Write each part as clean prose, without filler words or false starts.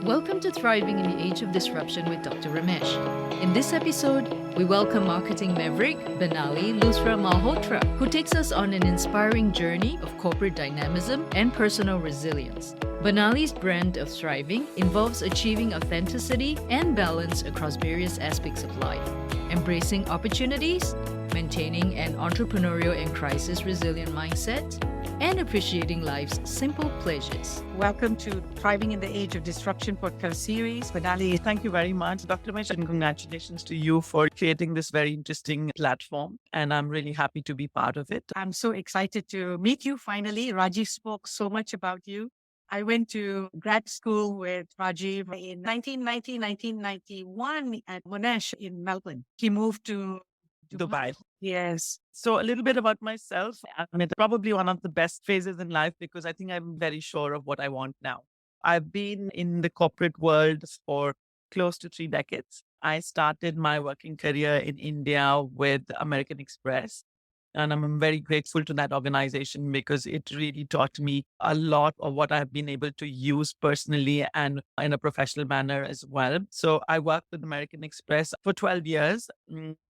Welcome to Thriving in the Age of Disruption with Dr. Ramesh. In this episode, we welcome marketing maverick Banali Luthra Malhotra, who takes us on an inspiring journey of corporate dynamism and personal resilience. Banali's brand of thriving involves achieving authenticity and balance across various aspects of life, embracing opportunities, maintaining an entrepreneurial and crisis-resilient mindset, and appreciating life's simple pleasures. Welcome to Thriving in the Age of Disruption podcast series. Banali, Thank you very much, Dr. Ramesh, and congratulations to you for creating this very interesting platform. And I'm really happy to be part of it. I'm so excited to meet you finally. Rajiv spoke so much about you. I went to grad school with Rajiv in 1991 at Monash in Melbourne. He moved to Dubai. Yes. So a little bit about myself. I'm at probably one of the best phases in life because I think I'm very sure of what I want now. I've been in the corporate world for close to 3 decades. I started my working career in India with American Express. And I'm very grateful to that organization because it really taught me a lot of what I've been able to use personally and in a professional manner as well. So I worked with American Express for 12 years.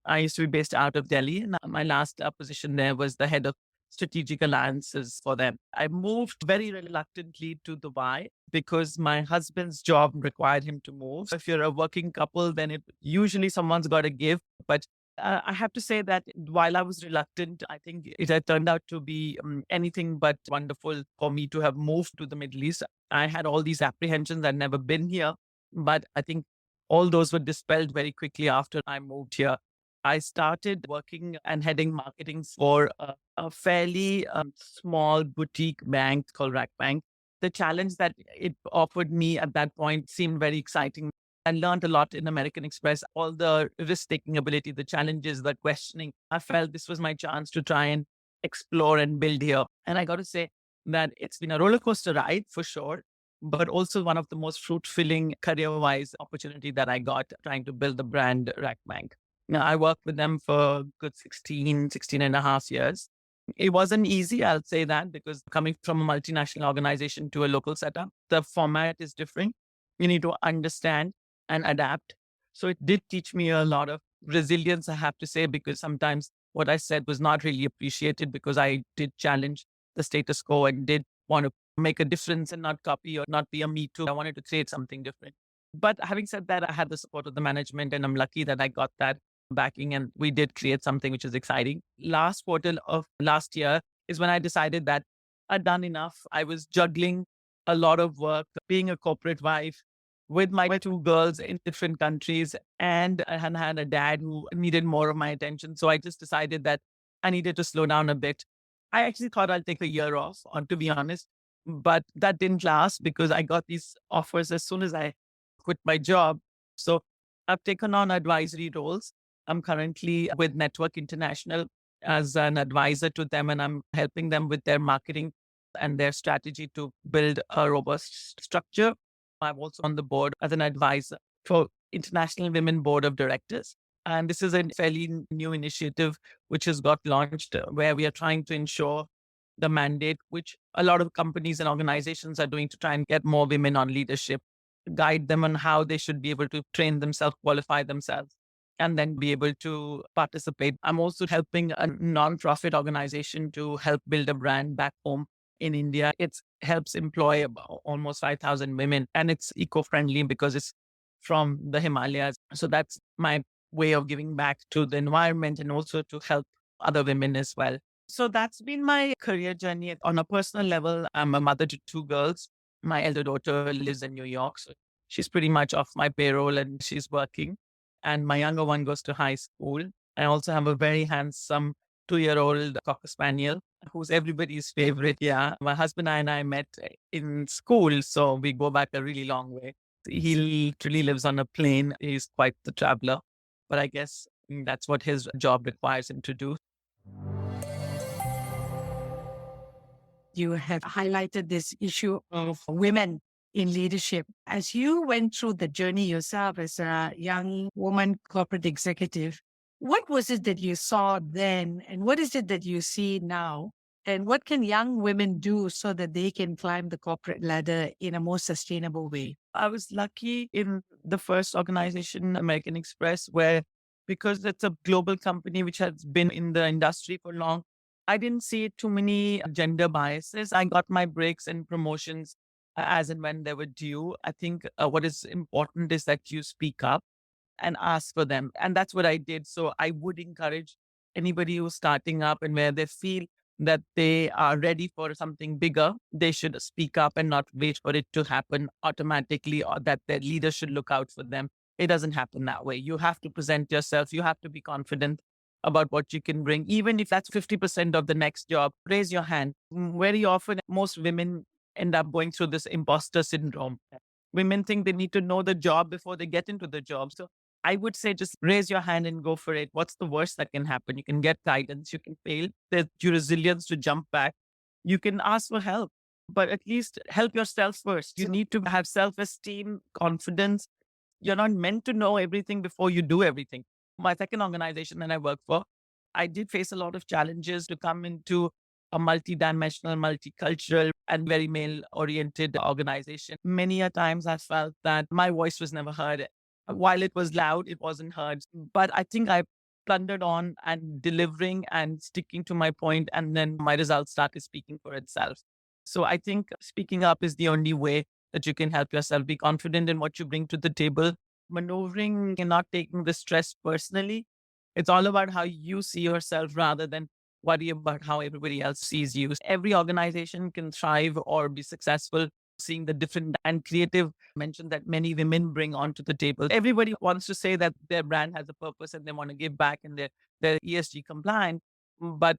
I used to be based out of Delhi. And my last position there was the head of strategic alliances for them. I moved very reluctantly to Dubai because my husband's job required him to move. If you're a working couple, then usually someone's got to give. But I have to say that while I was reluctant, I think it had turned out to be anything but wonderful for me to have moved to the Middle East. I had all these apprehensions. I'd never been here, but I think all those were dispelled very quickly after I moved here. I started working and heading marketing for a fairly small boutique bank called Rack Bank. The challenge that it offered me at that point seemed very exciting. I learned a lot in American Express, all the risk-taking ability, the challenges, the questioning. I felt this was my chance to try and explore and build here. And I got to say that it's been a roller coaster ride for sure, but also one of the most fruit-filling career-wise opportunity that I got trying to build the brand Rack Bank. Now, I worked with them for a good 16 and a half years. It wasn't easy, I'll say that, because coming from a multinational organization to a local setup, the format is different. You need to understand and adapt. So it did teach me a lot of resilience, I have to say, because sometimes what I said was not really appreciated because I did challenge the status quo and did want to make a difference and not copy or not be a me too. I wanted to create something different. But having said that, I had the support of the management and I'm lucky that I got that backing and we did create something which is exciting. Last quarter of last year is when I decided that I'd done enough. I was juggling a lot of work, being a corporate wife, with my two girls in different countries. And I had a dad who needed more of my attention. So I just decided that I needed to slow down a bit. I actually thought I'll take a year off, to be honest, but that didn't last because I got these offers as soon as I quit my job. So I've taken on advisory roles. I'm currently with Network International as an advisor to them, and I'm helping them with their marketing and their strategy to build a robust structure. I'm also on the board as an advisor for International Women Board of Directors. And this is a fairly new initiative which has got launched where we are trying to ensure the mandate, which a lot of companies and organizations are doing to try and get more women on leadership, guide them on how they should be able to train themselves, qualify themselves, and then be able to participate. I'm also helping a nonprofit organization to help build a brand back home in India. It helps employ about almost 5,000 women and it's eco-friendly because it's from the Himalayas. So that's my way of giving back to the environment and also to help other women as well. So that's been my career journey. On a personal level, I'm a mother to two girls. My elder daughter lives in New York. So she's pretty much off my payroll and she's working. And my younger one goes to high school. I also have a very handsome 2-year-old Cocker Spaniel, who's everybody's favorite. Yeah. My husband and I met in school, so we go back a really long way. He literally lives on a plane. He's quite the traveler, but I guess that's what his job requires him to do. You have highlighted this issue of women in leadership. As you went through the journey yourself as a young woman corporate executive, what was it that you saw then and what is it that you see now And what can young women do so that they can climb the corporate ladder in a more sustainable way? I was lucky in the first organization, American Express, where because it's a global company which has been in the industry for long, I didn't see too many gender biases. I got my breaks and promotions as and when they were due. I think what is important is that you speak up and ask for them. And that's what I did. So I would encourage anybody who's starting up and where they feel that they are ready for something bigger, they should speak up and not wait for it to happen automatically or that their leader should look out for them. It doesn't happen that way. You have to present yourself. You have to be confident about what you can bring. Even if that's 50% of the next job, raise your hand. Very often, most women end up going through this imposter syndrome. Women think they need to know the job before they get into the job. So I would say just raise your hand and go for it. What's the worst that can happen? You can get guidance, you can fail. There's your resilience to jump back. You can ask for help, but at least help yourself first. You need to have self esteem, confidence. You're not meant to know everything before you do everything. My second organization that I work for, I did face a lot of challenges to come into a multidimensional, multicultural, and very male oriented organization. Many a times I felt that my voice was never heard. While it was loud, it wasn't heard. But I think I plundered on and delivering and sticking to my point, and then my results started speaking for itself. So I think speaking up is the only way that you can help yourself be confident in what you bring to the table, maneuvering and not taking the stress personally. It's all about how you see yourself rather than worry about how everybody else sees you. Every organization can thrive or be successful seeing the different and creative mention that many women bring onto the table. Everybody wants to say that their brand has a purpose and they want to give back and they're ESG compliant, but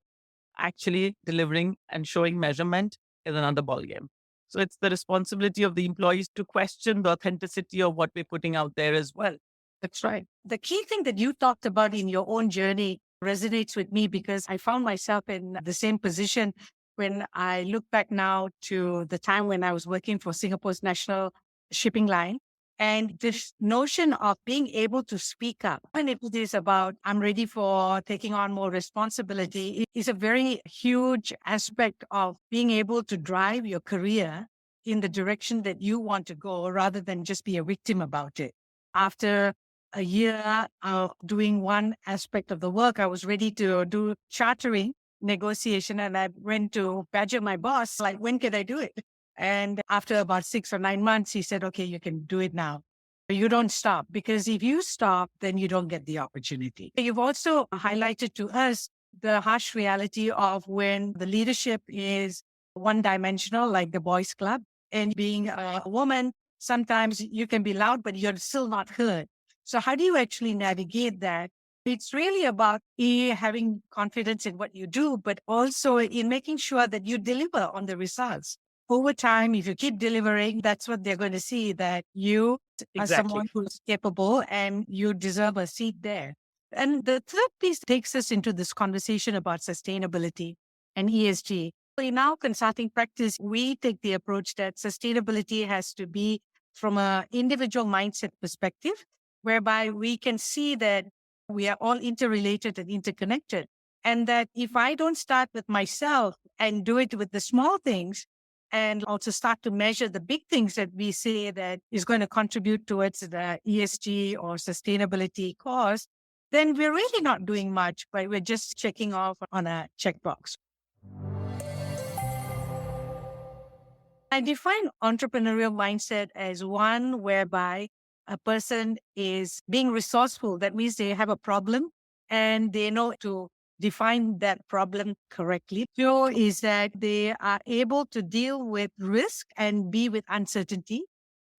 actually delivering and showing measurement is another ballgame. So it's the responsibility of the employees to question the authenticity of what we're putting out there as well. That's right. The key thing that you talked about in your own journey resonates with me because I found myself in the same position when I look back now to the time when I was working for Singapore's national shipping line. And this notion of being able to speak up, and if it is about, I'm ready for taking on more responsibility, it is a very huge aspect of being able to drive your career in the direction that you want to go rather than just be a victim about it. After a year of doing one aspect of the work, I was ready to do chartering negotiation. And I went to badger my boss, like, when can I do it? And after about 6 or 9 months, he said, okay, you can do it now. But you don't stop, because if you stop, then you don't get the opportunity. You've also highlighted to us the harsh reality of when the leadership is one dimensional, like the boys club, and being a woman, sometimes you can be loud, but you're still not heard. So how do you actually navigate that? It's really about having confidence in what you do, but also in making sure that you deliver on the results. Over time, if you keep delivering, that's what they're going to see, that you are someone who's capable and you deserve a seat there. And the third piece takes us into this conversation about sustainability and ESG. In our consulting practice, we take the approach that sustainability has to be from an individual mindset perspective, whereby we can see that we are all interrelated and interconnected. And that if I don't start with myself and do it with the small things, and also start to measure the big things that we say that is going to contribute towards the ESG or sustainability cause, then we're really not doing much, but we're just checking off on a checkbox. I define entrepreneurial mindset as one whereby a person is being resourceful. That means they have a problem and they know to define that problem correctly. Two is that they are able to deal with risk and be with uncertainty.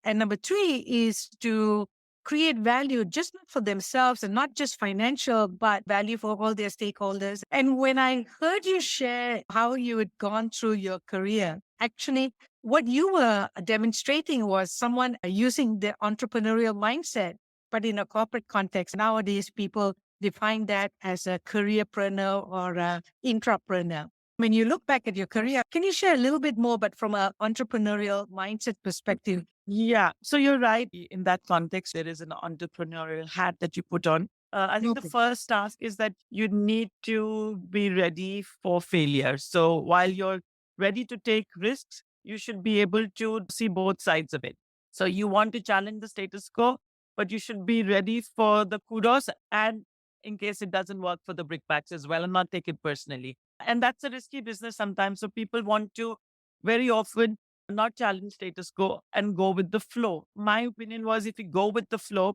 And number three is to create value, just not for themselves and not just financial, but value for all their stakeholders. And when I heard you share how you had gone through your career, actually, what you were demonstrating was someone using the entrepreneurial mindset, but in a corporate context. Nowadays, people define that as a careerpreneur or an intrapreneur. When you look back at your career, can you share a little bit more, but from an entrepreneurial mindset perspective? Yeah. So you're right. In that context, there is an entrepreneurial hat that you put on. I think the Okay. first task is that you need to be ready for failure. So while you're ready to take risks, you should be able to see both sides of it. So you want to challenge the status quo, but you should be ready for the kudos and in case it doesn't work for the brickbats as well and not take it personally. And that's a risky business sometimes. So people want to very often not challenge status quo and go with the flow. My opinion was if you go with the flow,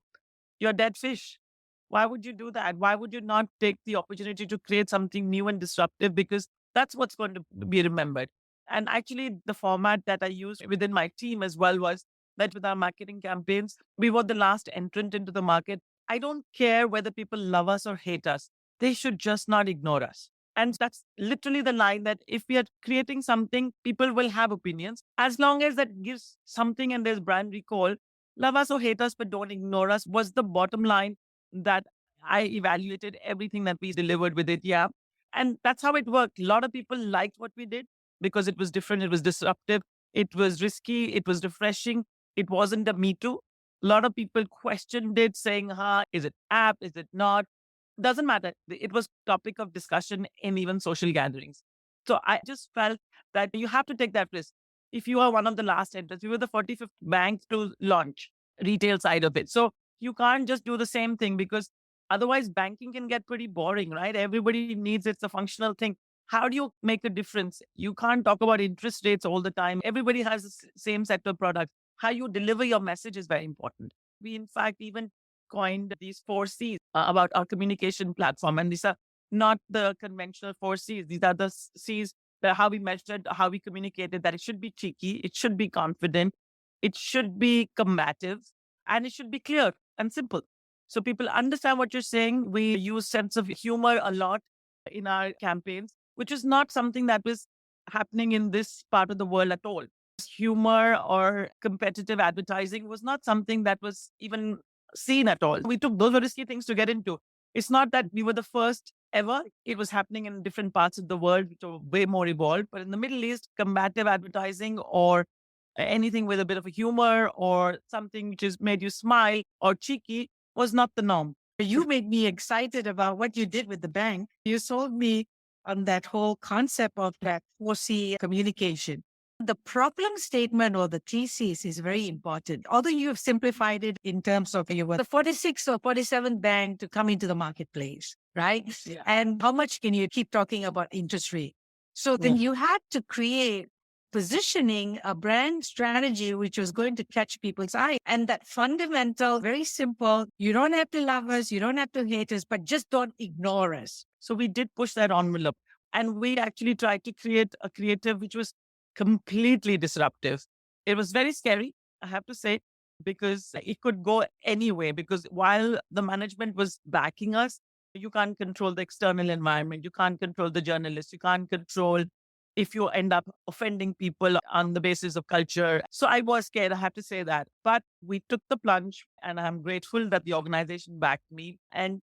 you're dead fish. Why would you do that? Why would you not take the opportunity to create something new and disruptive? Because that's what's going to be remembered. And actually, the format that I used within my team as well was that with our marketing campaigns, we were the last entrant into the market. I don't care whether people love us or hate us, they should just not ignore us. And that's literally the line that if we are creating something, people will have opinions. As long as that gives something and there's brand recall, love us or hate us, but don't ignore us was the bottom line that I evaluated everything that we delivered with it. Yeah. And that's how it worked. A lot of people liked what we did because it was different, it was disruptive, it was risky, it was refreshing, it wasn't a me too. A lot of people questioned it, saying, is it app? Is it not? Doesn't matter. It was topic of discussion in even social gatherings. So I just felt that you have to take that risk. If you are one of the last entrants, we were the 45th bank to launch retail side of it. So you can't just do the same thing because otherwise banking can get pretty boring, right? Everybody needs it's a functional thing. How do you make a difference? You can't talk about interest rates all the time. Everybody has the same set of products. How you deliver your message is very important. We, in fact, even coined these 4 C's about our communication platform. And these are not the conventional 4 C's. These are the C's that how we measured, how we communicated, that it should be cheeky, it should be confident, it should be combative, and it should be clear and simple. So people understand what you're saying. We use sense of humor a lot in our campaigns, which is not something that was happening in this part of the world at all. Humor or competitive advertising was not something that was even seen at all. We took those were risky things to get into. It's not that we were the first ever. It was happening in different parts of the world, which are way more evolved. But in the Middle East, combative advertising or anything with a bit of a humor or something which is made you smile or cheeky was not the norm. You made me excited about what you did with the bank. You sold me on that whole concept of that 4C communication. The problem statement or the thesis is very important. Although you have simplified it in terms of you were the 46th or 47th bank to come into the marketplace, right? Yeah. And how much can you keep talking about interest rate? So then you had to create positioning a brand strategy which was going to catch people's eye. And that fundamental, very simple, you don't have to love us, you don't have to hate us, but just don't ignore us. So we did push that envelope. And we actually tried to create a creative which was completely disruptive. It was very scary, I have to say, because it could go anyway. Because while the management was backing us, you can't control the external environment. You can't control the journalists. You can't control if you end up offending people on the basis of culture. So I was scared, I have to say that. But we took the plunge and I'm grateful that the organization backed me and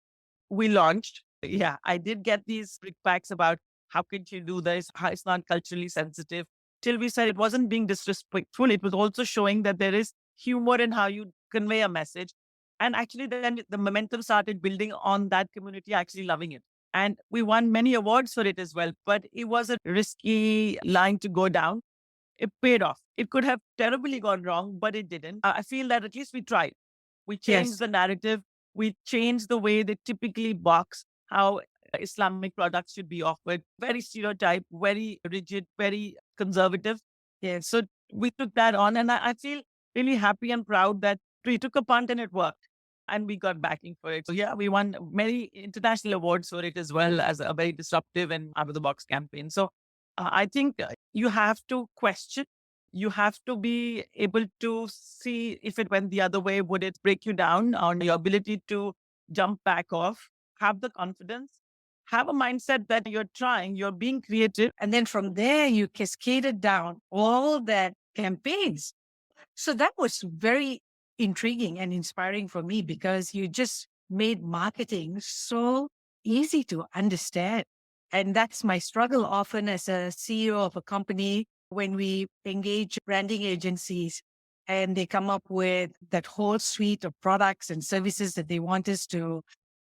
we launched. Yeah, I did get these brickbats about how could you do this? How it's not culturally sensitive. Till we said it wasn't being disrespectful. It was also showing that there is humor in how you convey a message. And actually, then the momentum started building on that community actually loving it. And we won many awards for it as well. But it was a risky line to go down. It paid off. It could have terribly gone wrong, but it didn't. I feel that at least we tried. We changed the narrative. We changed the way they typically box how Islamic products should be offered. Very stereotype, very rigid, very conservative. Yes. So we took that on, and I feel really happy and proud that we took a punt and it worked. And we got backing for it. So yeah, we won many international awards for it as well as a very disruptive and out of the box campaign. So I think you have to question. You have to be able to see if it went the other way, would it break you down on your ability to jump back off, have the confidence, have a mindset that you're trying, you're being creative. And then from there, you cascaded down all that campaigns. So that was very intriguing and inspiring for me because you just made marketing so easy to understand. And that's my struggle often as a CEO of a company when we engage branding agencies and they come up with that whole suite of products and services that they want us to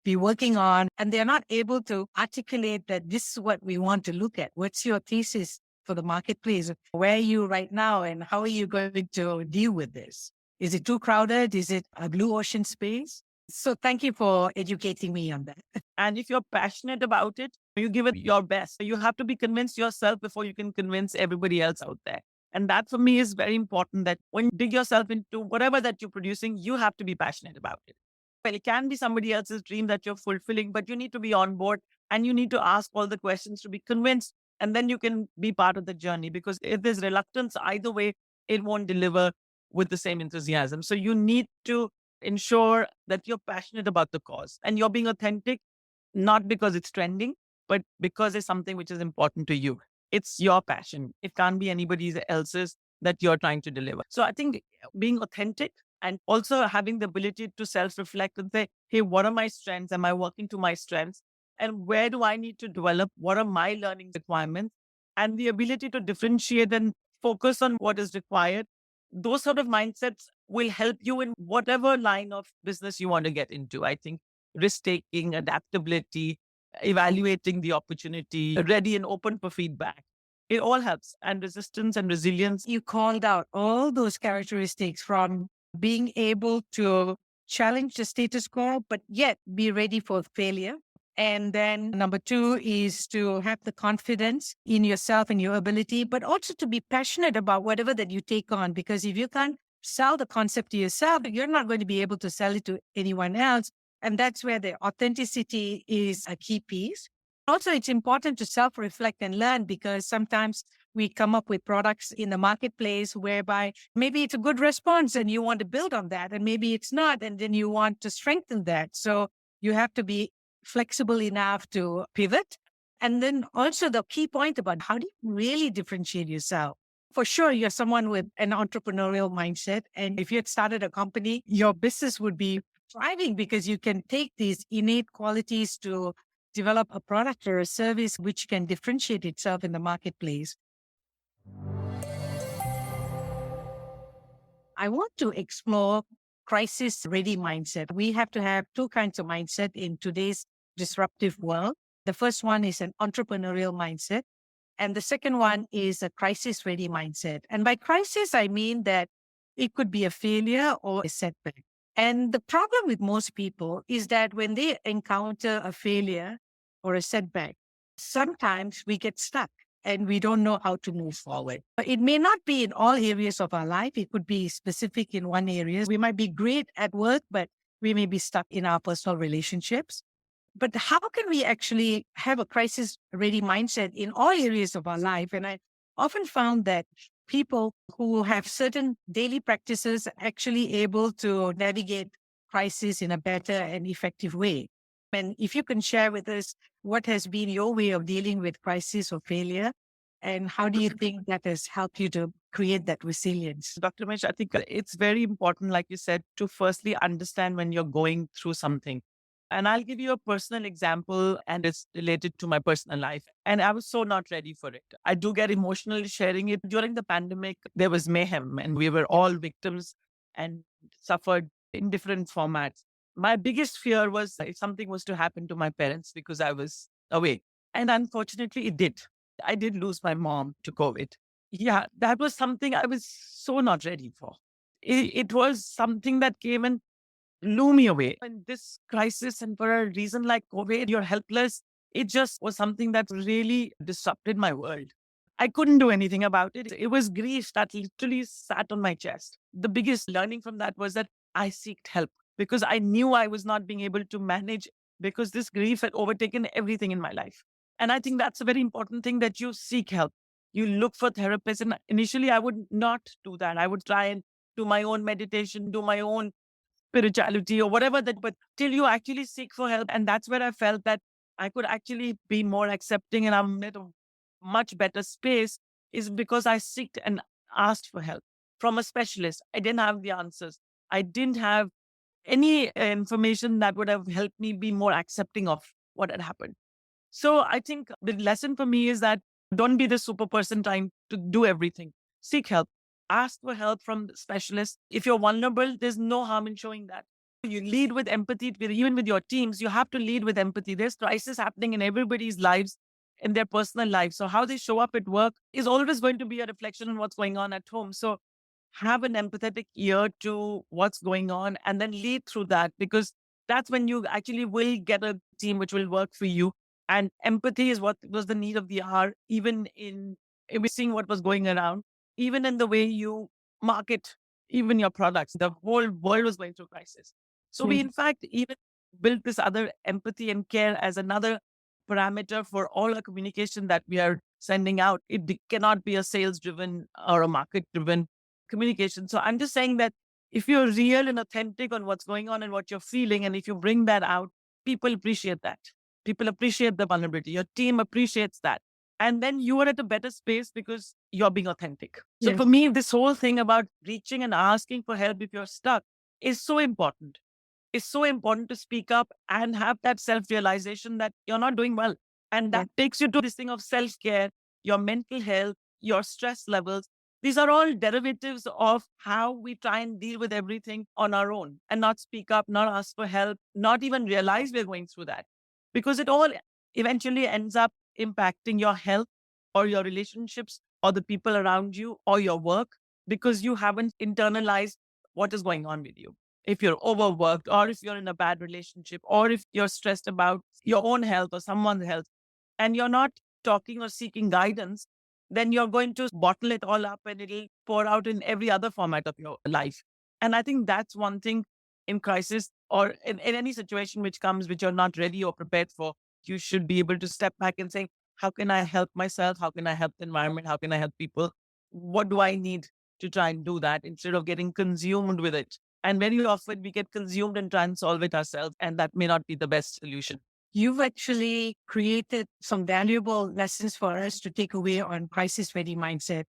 be working on, and they're not able to articulate that this is what we want to look at. What's your thesis for the marketplace? Where are you right now, and how are you going to deal with this? Is it too crowded? Is it a blue ocean space? So thank you for educating me on that. And if you're passionate about it, you give it your best. You have to be convinced yourself before you can convince everybody else out there. And that for me is very important, that when you dig yourself into whatever that you're producing, you have to be passionate about it. Well, it can be somebody else's dream that you're fulfilling, but you need to be on board and you need to ask all the questions to be convinced. And then you can be part of the journey, because if there's reluctance, either way, it won't deliver with the same enthusiasm. So you need to ensure that you're passionate about the cause and you're being authentic, not because it's trending, but because it's something which is important to you. It's your passion. It can't be anybody else's that you're trying to deliver. So I think being authentic and also having the ability to self-reflect and say, hey, what are my strengths? Am I working to my strengths? And where do I need to develop? What are my learning requirements? And the ability to differentiate and focus on what is required. Those sort of mindsets will help you in whatever line of business you want to get into. I think risk taking, adaptability, evaluating the opportunity, ready and open for feedback. It all helps. And resistance and resilience. You called out all those characteristics, from being able to challenge the status quo, but yet be ready for failure. And then number two is to have the confidence in yourself and your ability, but also to be passionate about whatever that you take on. Because if you can't sell the concept to yourself, you're not going to be able to sell it to anyone else. And that's where the authenticity is a key piece. Also, it's important to self-reflect and learn, because sometimes we come up with products in the marketplace whereby maybe it's a good response and you want to build on that, and maybe it's not, and then you want to strengthen that. So you have to be flexible enough to pivot. And then also the key point about how do you really differentiate yourself? For sure, you're someone with an entrepreneurial mindset. And if you had started a company, your business would be thriving, because you can take these innate qualities to develop a product or a service which can differentiate itself in the marketplace. I want to explore crisis ready mindset. We have to have two kinds of mindset in today's disruptive world. The first one is an entrepreneurial mindset, and the second one is a crisis ready mindset. And by crisis, I mean that it could be a failure or a setback. And the problem with most people is that when they encounter a failure or a setback, sometimes we get stuck and we don't know how to move forward. It may not be in all areas of our life. It could be specific in one area. We might be great at work, but we may be stuck in our personal relationships. But how can we actually have a crisis ready mindset in all areas of our life? And I often found that people who have certain daily practices are actually able to navigate crisis in a better and effective way. And if you can share with us what has been your way of dealing with crisis or failure, and how do you think that has helped you to create that resilience? Dr. Ramesh, I think it's very important, like you said, to firstly understand when you're going through something. And I'll give you a personal example, and it's related to my personal life. And I was so not ready for it. I do get emotional sharing it. During the pandemic, there was mayhem, and we were all victims and suffered in different formats. My biggest fear was if something was to happen to my parents because I was away. And unfortunately, it did. I did lose my mom to COVID. Yeah, that was something I was so not ready for. It was something that came and blew me away. In this crisis, and for a reason like COVID, you're helpless. It just was something that really disrupted my world. I couldn't do anything about it. It was grief that literally sat on my chest. The biggest learning from that was that I sought help, because I knew I was not being able to manage, because this grief had overtaken everything in my life. And I think that's a very important thing, that you seek help. You look for therapists. And initially, I would not do that. I would try and do my own meditation, do my own spirituality or whatever that, but till you actually seek for help. And that's where I felt that I could actually be more accepting and I'm in a much better space, is because I seeked and asked for help from a specialist. I didn't have the answers. I didn't have any information that would have helped me be more accepting of what had happened. So I think the lesson for me is that don't be the super person trying to do everything. Seek help. Ask for help from the specialists. If you're vulnerable, there's no harm in showing that. You lead with empathy, even with your teams, you have to lead with empathy. There's crisis happening in everybody's lives, in their personal lives. So how they show up at work is always going to be a reflection on what's going on at home. So have an empathetic ear to what's going on and then lead through that, because that's when you actually will get a team which will work for you. And empathy is what was the need of the hour, even in seeing what was going around, even in the way you market, even your products. The whole world was going through crisis. So we, in fact, even built this other empathy and care as another parameter for all our communication that we are sending out. Cannot be a sales driven or a market driven communication. So I'm just saying that if you're real and authentic on what's going on and what you're feeling, and if you bring that out, people appreciate that. People appreciate the vulnerability. Your team appreciates that. And then you are at a better space because you're being authentic. So for me, this whole thing about reaching and asking for help if you're stuck is so important. It's so important to speak up and have that self-realization that you're not doing well. And that takes you to this thing of self-care, your mental health, your stress levels. These are all derivatives of how we try and deal with everything on our own and not speak up, not ask for help, not even realize we're going through that. Because it all eventually ends up impacting your health or your relationships or the people around you or your work, because you haven't internalized what is going on with you. If you're overworked, or if you're in a bad relationship, or if you're stressed about your own health or someone's health, and you're not talking or seeking guidance, then you're going to bottle it all up and it'll pour out in every other format of your life. And I think that's one thing in crisis, or in any situation which comes, which you're not ready or prepared for. You should be able to step back and say, how can I help myself? How can I help the environment? How can I help people? What do I need to try and do that, instead of getting consumed with it? And very often we get consumed and try and solve it ourselves. And that may not be the best solution. You've actually created some valuable lessons for us to take away on crisis ready mindset.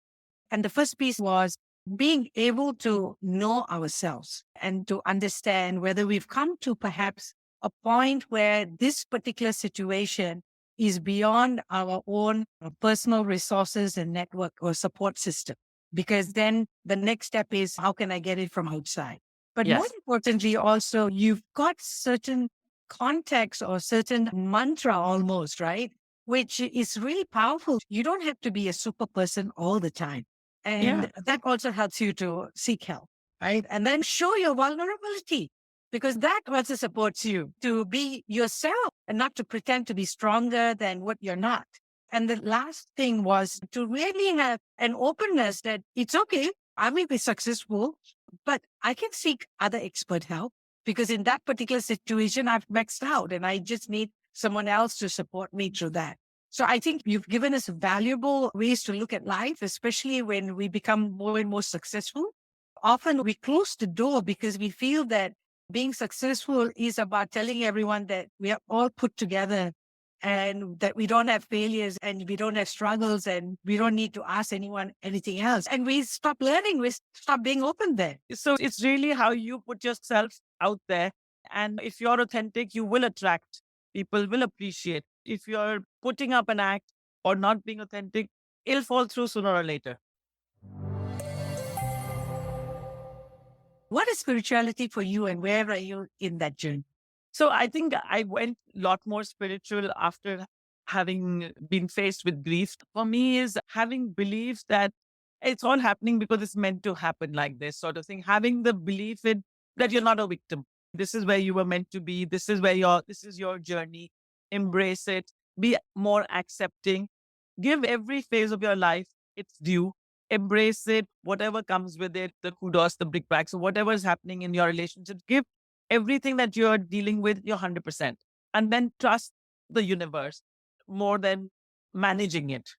And the first piece was being able to know ourselves and to understand whether we've come to perhaps a point where this particular situation is beyond our own personal resources and network or support system. Because then the next step is, how can I get it from outside? But more importantly, also, you've got certain context or certain mantra almost, right? Which is really powerful. You don't have to be a super person all the time. And that also helps you to seek help, right? And then show your vulnerability, because that also supports you to be yourself and not to pretend to be stronger than what you're not. And the last thing was to really have an openness that it's okay, I may be successful, but I can seek other expert help, because in that particular situation, I've maxed out and I just need someone else to support me through that. So I think you've given us valuable ways to look at life, especially when we become more and more successful. Often we close the door because we feel that being successful is about telling everyone that we are all put together and that we don't have failures and we don't have struggles and we don't need to ask anyone anything else. And we stop learning, we stop being open there. So it's really how you put yourself out there. And if you're authentic, you will attract, people will appreciate. If you're putting up an act or not being authentic, it'll fall through sooner or later. What is spirituality for you and where are you in that journey? So I think I went a lot more spiritual after having been faced with grief. For me, is having belief that it's all happening because it's meant to happen like this sort of thing. Having the belief in that you're not a victim. This is where you were meant to be. This is your journey. Embrace it. Be more accepting. Give every phase of your life its due. Embrace it, whatever comes with it, the kudos, the brickbacks, so whatever is happening in your relationships. Give everything that you're dealing with your 100%. And then trust the universe more than managing it.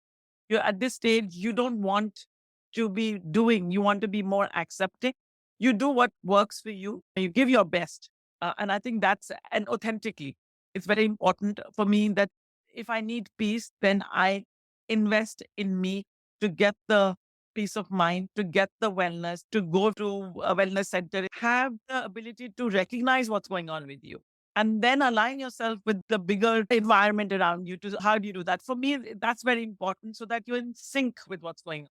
You're at this stage, you don't want to be doing, you want to be more accepting. You do what works for you. You give your best. And I think and authentically, it's very important for me that if I need peace, then I invest in me to get the peace of mind, to get the wellness, to go to a wellness center, have the ability to recognize what's going on with you. And then align yourself with the bigger environment around you. How do you do that? For me, that's very important, so that you're in sync with what's going on.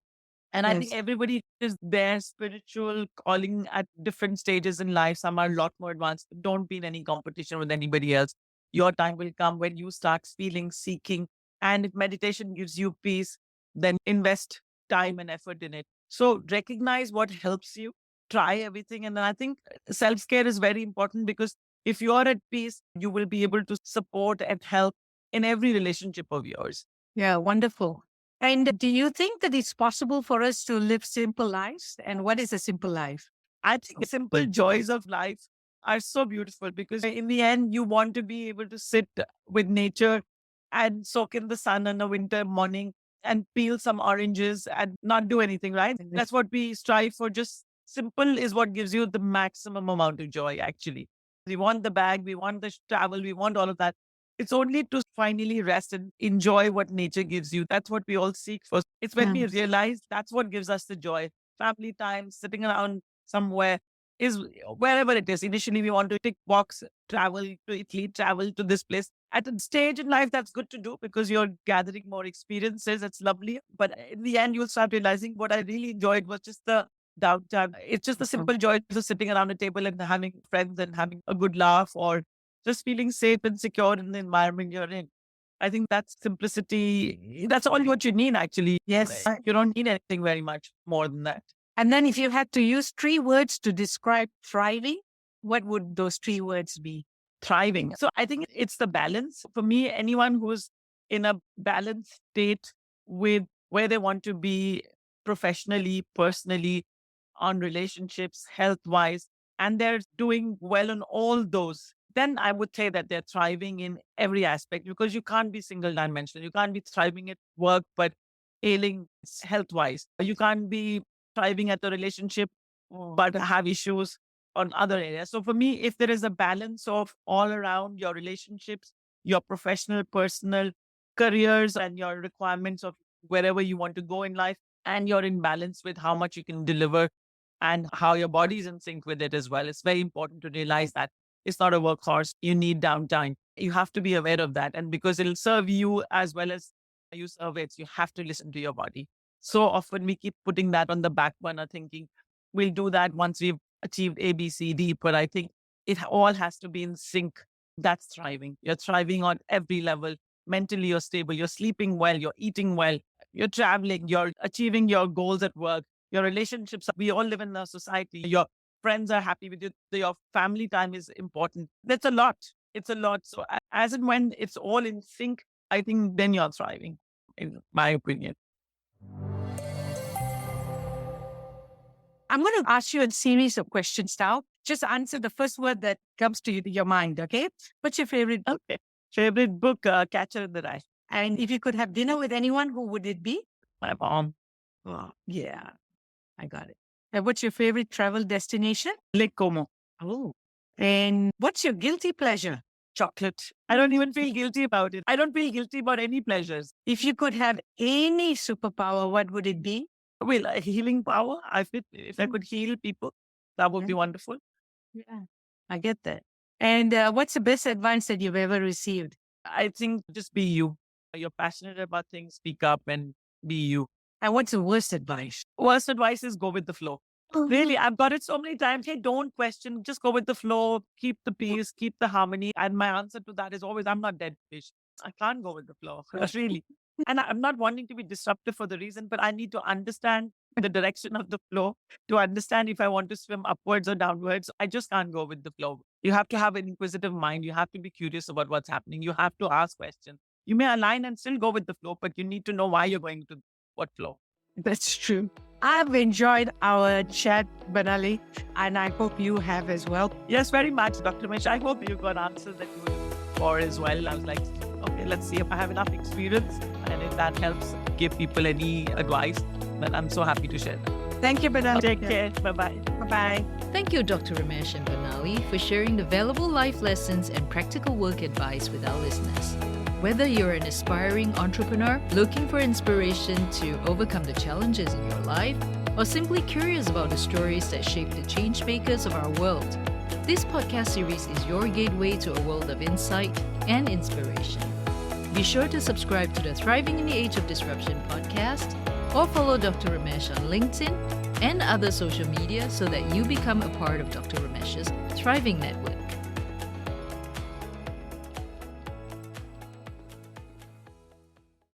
And I think Yes. everybody is their spiritual calling at different stages in life. Some are a lot more advanced. Don't be in any competition with anybody else. Your time will come when you start feeling, seeking. And if meditation gives you peace, then invest time and effort in it. So recognize what helps you, try everything. And then I think self care is very important because if you are at peace, you will be able to support and help in every relationship of yours. Yeah, wonderful. And do you think that it's possible for us to live simple lives? And what is a simple life? I think the simple joys of life are so beautiful because in the end, you want to be able to sit with nature and soak in the sun on a winter morning and peel some oranges and not do anything, right? That's what we strive for. Just simple is what gives you the maximum amount of joy, actually. We want the bag, we want the travel, we want all of that. It's only to finally rest and enjoy what nature gives you. That's what we all seek for. It's when we realize that's what gives us the joy. Family time, sitting around somewhere is wherever it is. Initially, we want to tick box, travel to Italy, travel to this place. At a stage in life, that's good to do because you're gathering more experiences. It's lovely. But in the end, you'll start realizing what I really enjoyed was just the downtime. It's just the simple joy of sitting around a table and having friends and having a good laugh or just feeling safe and secure in the environment you're in. I think that's simplicity. That's all what you need, actually. Yes. You don't need anything very much more than that. And then if you had to use 3 words to describe thriving, what would those 3 words be? Thriving. So I think it's the balance. For me, anyone who's in a balanced state with where they want to be professionally, personally, on relationships, health wise, and they're doing well on all those, then I would say that they're thriving in every aspect because you can't be single dimensional. You can't be thriving at work, but ailing health wise. You can't be thriving at the relationship, but have issues on other areas. So for me, if there is a balance of all around your relationships, your professional, personal careers, and your requirements of wherever you want to go in life, and you're in balance with how much you can deliver and how your body is in sync with it as well. It's very important to realize that it's not a workhorse. You need downtime. You have to be aware of that. And because it'll serve you as well as you serve it, you have to listen to your body. So often we keep putting that on the back burner, thinking we'll do that once we've achieved A, B, C, D. But I think it all has to be in sync. That's thriving. You're thriving on every level. Mentally, you're stable. You're sleeping well. You're eating well. You're traveling. You're achieving your goals at work. Your relationships. We all live in a society. Your friends are happy with you. Your family time is important. That's a lot. It's a lot. So as and when it's all in sync, I think then you're thriving, in my opinion. I'm going to ask you a series of questions now. Just answer the first word that comes to your mind, okay? What's your favorite book? Okay. Favorite book, Catcher in the Rye. And if you could have dinner with anyone, who would it be? My mom. Oh, yeah, I got it. And what's your favorite travel destination? Lake Como. Oh. And what's your guilty pleasure? Chocolate. I don't even feel guilty about it. I don't feel guilty about any pleasures. If you could have any superpower, what would it be? Well, a healing power. If I could heal people, that would be wonderful. Yeah, I get that. And what's the best advice that you've ever received? I think just be you. You're passionate about things, speak up and be you. And what's the worst advice? Worst advice is go with the flow. Really, I've got it so many times. Hey, don't question, just go with the flow, keep the peace, keep the harmony. And my answer to that is always, I'm not dead fish. I can't go with the flow, really. And I'm not wanting to be disruptive for the reason, but I need to understand the direction of the flow to understand if I want to swim upwards or downwards. I just can't go with the flow. You have to have an inquisitive mind. You have to be curious about what's happening. You have to ask questions. You may align and still go with the flow, but you need to know why you're going to what flow. That's true. I've enjoyed our chat, Banali, and I hope you have as well. Yes, very much, Dr. Ramesh. I hope you got answers that you were looking for as well. I was like, okay, let's see if I have enough experience and if that helps give people any advice, then I'm so happy to share that. Thank you, Banali. Take care. Bye-bye. Bye-bye. Thank you, Dr. Ramesh and Banali, for sharing the valuable life lessons and practical work advice with our listeners. Whether you're an aspiring entrepreneur looking for inspiration to overcome the challenges in your life, or simply curious about the stories that shape the change makers of our world, this podcast series is your gateway to a world of insight and inspiration. Be sure to subscribe to the Thriving in the Age of Disruption podcast or follow Dr. Ramesh on LinkedIn and other social media so that you become a part of Dr. Ramesh's thriving network.